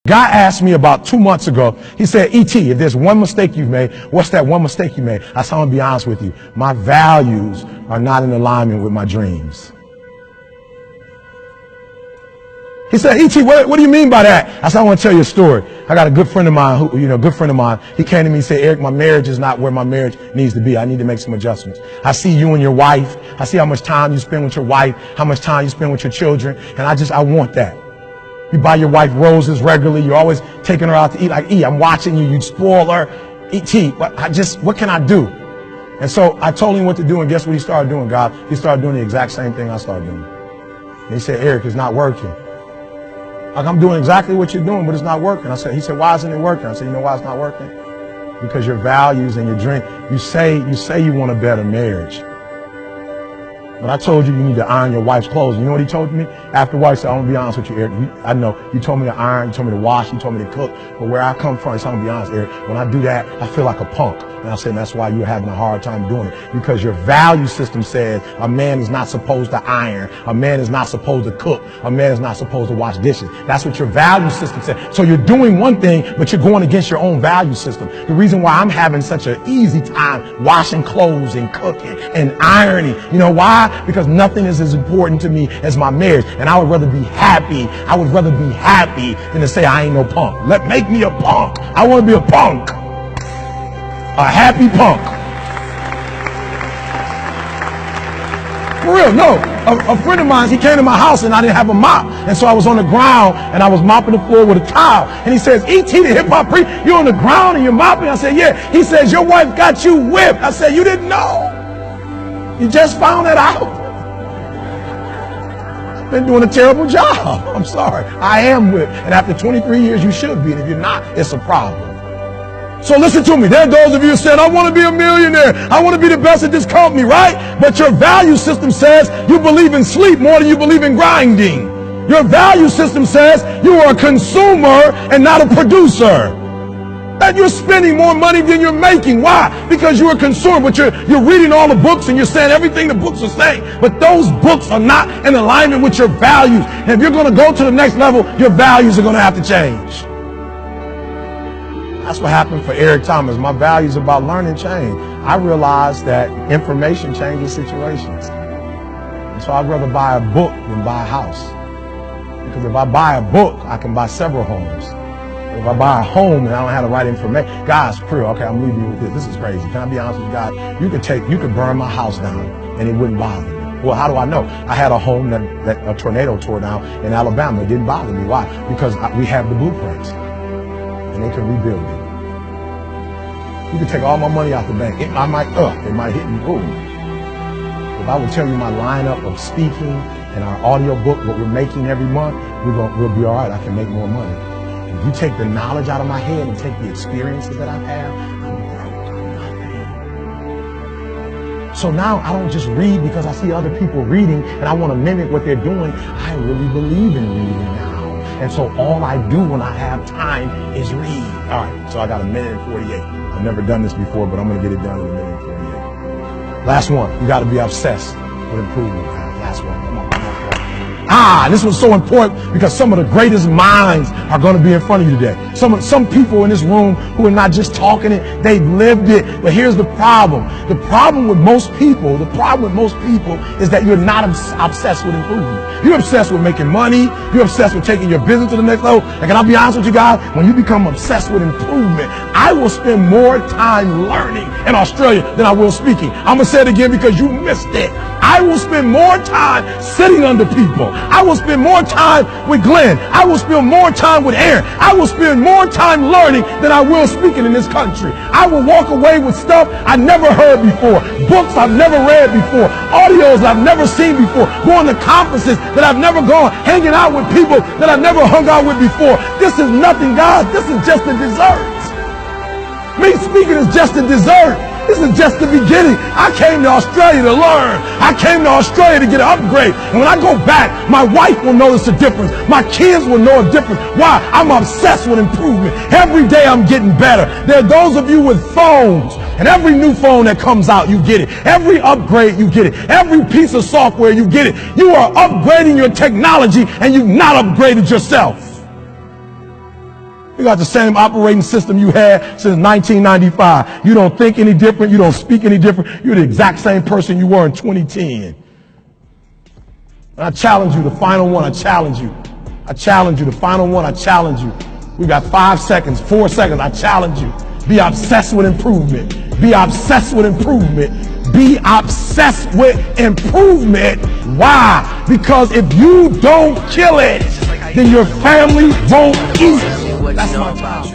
Guy asked me about 2 months ago, he said, E.T., if there's one mistake you've made, what's that one mistake you made? I said, I'm going to be honest with you. My values are not in alignment with my dreams. He said, E.T., what do you mean by that? I said, I want to tell you a story. I got a good friend of mine, he came to me and said, Eric, my marriage is not where my marriage needs to be. I need to make some adjustments. I see you and your wife. I see how much time you spend with your wife, how much time you spend with your children. And I want that. You buy your wife roses regularly. You're always taking her out to eat. Like, I'm watching you. You spoil her. E.T., what can I do? And so I told him what to do, and guess what he started doing, God? He started doing the exact same thing I started doing. And he said, Eric, it's not working. Like, I'm doing exactly what you're doing, but it's not working. He said, why isn't it working? I said, you know why it's not working? Because your values and your dream, you say you want a better marriage. But I told you need to iron your wife's clothes. You know what he told me? Afterwards, he said, I'm going to be honest with you, Eric. I know you told me to iron, you told me to wash, you told me to cook. But where I come from, he said, I'm going to be honest, Eric. When I do that, I feel like a punk. And I said, that's why you're having a hard time doing it. Because your value system says a man is not supposed to iron. A man is not supposed to cook. A man is not supposed to wash dishes. That's what your value system says. So you're doing one thing, but you're going against your own value system. The reason why I'm having such an easy time washing clothes and cooking and ironing, you know why? Because nothing is as important to me as my marriage. And I would rather be happy. I would rather be happy than to say I ain't no punk. Make me a punk. I want to be a punk. A happy punk. For real, no. A friend of mine, he came to my house and I didn't have a mop. And so I was on the ground and I was mopping the floor with a towel. And he says, E.T., the hip hop priest, you're on the ground and you're mopping? I said, yeah. He says, your wife got you whipped. I said, you didn't know. You just found that out. I've been doing a terrible job. I'm sorry. I am whipped. And after 23 years, you should be. And if you're not, it's a problem. So listen to me. There are those of you who said, I want to be a millionaire. I want to be the best at this company, right? But your value system says you believe in sleep more than you believe in grinding. Your value system says you are a consumer and not a producer. And you're spending more money than you're making. Why? Because you're a consumer, but you're reading all the books and you're saying everything the books are saying. But those books are not in alignment with your values. And if you're going to go to the next level, your values are going to have to change. That's what happened for Eric Thomas. My values about learning change. I realized that information changes situations. And so I'd rather buy a book than buy a house. Because if I buy a book, I can buy several homes. If I buy a home and I don't have the right information, guys, for real, okay, I'm leaving you with this. This is crazy. Can I be honest with you guys? You could burn my house down and it wouldn't bother me. Well, how do I know? I had a home that a tornado tore down in Alabama. It didn't bother me. Why? Because we have the blueprints. And they can rebuild it. You can take all my money out the bank. It might hit me. Ooh. If I would tell you my lineup of speaking and our audio book, what we're making every month, we'll be all right. I can make more money. If you take the knowledge out of my head and take the experiences that I've had, I'm broke. I'm nothing. So now I don't just read because I see other people reading and I want to mimic what they're doing. I really believe in reading now. And so all I do when I have time is read. All right, so I got 1:48. I've never done this before, but I'm going to get it done in 1:48. Last one. You got to be obsessed with improvement. Last one. Come on. This was so important because some of the greatest minds are going to be in front of you today. Some people in this room who are not just talking it, they've lived it. But here's the problem. The problem with most people is that you're not obsessed with improvement. You're obsessed with making money. You're obsessed with taking your business to the next level. And can I be honest with you guys? When you become obsessed with improvement, I will spend more time learning in Australia than I will speaking. I'm going to say it again because you missed it. I will spend more time sitting under people. I will spend more time with Glenn. I will spend more time with Aaron. I will spend more time learning than I will speaking in this country. I will walk away with stuff I never heard before, books I've never read before, audios I've never seen before, going to conferences that I've never gone, hanging out with people that I've never hung out with before. This is nothing, guys. This is just a dessert. Me speaking is just a dessert. This is just the beginning. I came to Australia to learn. I came to Australia to get an upgrade. And when I go back, my wife will notice a difference. My kids will know a difference. Why? I'm obsessed with improvement. Every day I'm getting better. There are those of you with phones, and every new phone that comes out, you get it. Every upgrade, you get it. Every piece of software, you get it. You are upgrading your technology, and you've not upgraded yourself. You got the same operating system you had since 1995. You don't think any different. You don't speak any different. You're the exact same person you were in 2010. And I challenge you, the final one, I challenge you. I challenge you, the final one, I challenge you. We got 5 seconds, 4 seconds, I challenge you. Be obsessed with improvement. Be obsessed with improvement. Be obsessed with improvement. Why? Because if you don't kill it, then your family won't eat. That's my job.